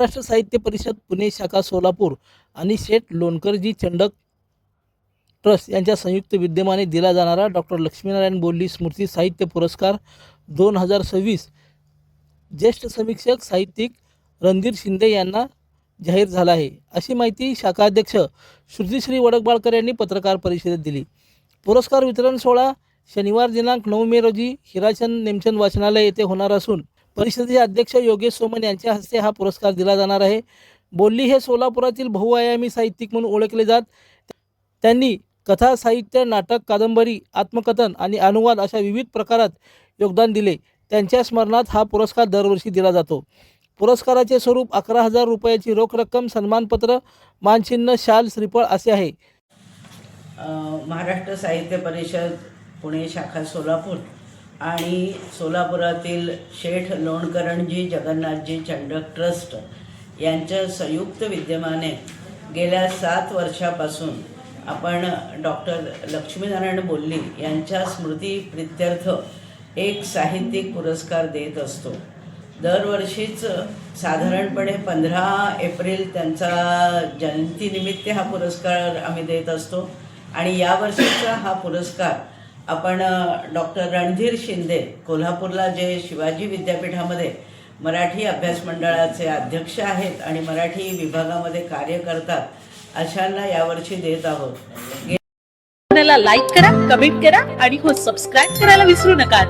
महाराष्ट्र साहित्य परिषद पुणे शाखा सोलापूर आणि शेठ लोणकरजी चंडक ट्रस्ट यांच्या संयुक्त विद्यमाने दिला जाणारा डॉक्टर लक्ष्मीनारायण बोल्ली स्मृती साहित्य पुरस्कार 2026 ज्येष्ठ समीक्षक साहित्यिक रणधीर शिंदे यांना जाहीर झाला आहे, अशी माहिती शाखाध्यक्ष श्रुतिश्री वडकबाळकर यांनी पत्रकार परिषदेत दिली. पुरस्कार वितरण सोहळा शनिवार दिनांक 9 मे रोजी हिराचंद नेमचंद वाचनालय येथे होणार असून परिषदेचे अध्यक्ष योगेश सोमन यांच्या हस्ते हा पुरस्कार दिला जाणार आहे. बोल्ली हे सोलापुरातील बहुआयामी साहित्यिक म्हणून ओळखले जात. त्यांनी कथा, साहित्य, नाटक, कादंबरी, आत्मकथन आणि अनुवाद अशा विविध प्रकारात योगदान दिले. त्यांच्या स्मरणार्थ हा पुरस्कार दरवर्षी दिला जातो. पुरस्काराचे स्वरूप 11,000 रुपयाची रोख रक्कम, सन्मानपत्र, मानचिन्ह, शाल, श्रीफळ असे आहे. महाराष्ट्र साहित्य परिषद पुणे शाखा सोलापूर आणि सोलापुरातील शेठ लोणकरणजी जगन्नाथजी चंडक ट्रस्ट यांच्या संयुक्त विद्यमाने गेल्या 7 वर्षापासून आपण डॉक्टर लक्ष्मीनारायण बोल्ली यांच्या स्मृतीप्रित्यर्थ एक साहित्यिक पुरस्कार देत असतो. दरवर्षीच साधारणपणे 15 एप्रिल त्यांचा जयंतीनिमित्त हा पुरस्कार आम्ही देत असतो आणि यावर्षीचा हा पुरस्कार आपण डॉक्टर रणधीर शिंदे, कोल्हापूरला जे शिवाजी विद्यापीठामध्ये मराठी अभ्यास मंडळाचे अध्यक्ष आहेत आणि मराठी विभागामध्ये कार्य करतात, अशांना यावर्षी देत आहोत. लाईक करा, कमेंट करा आणि हो सबस्क्राईब करायला विसरू नका.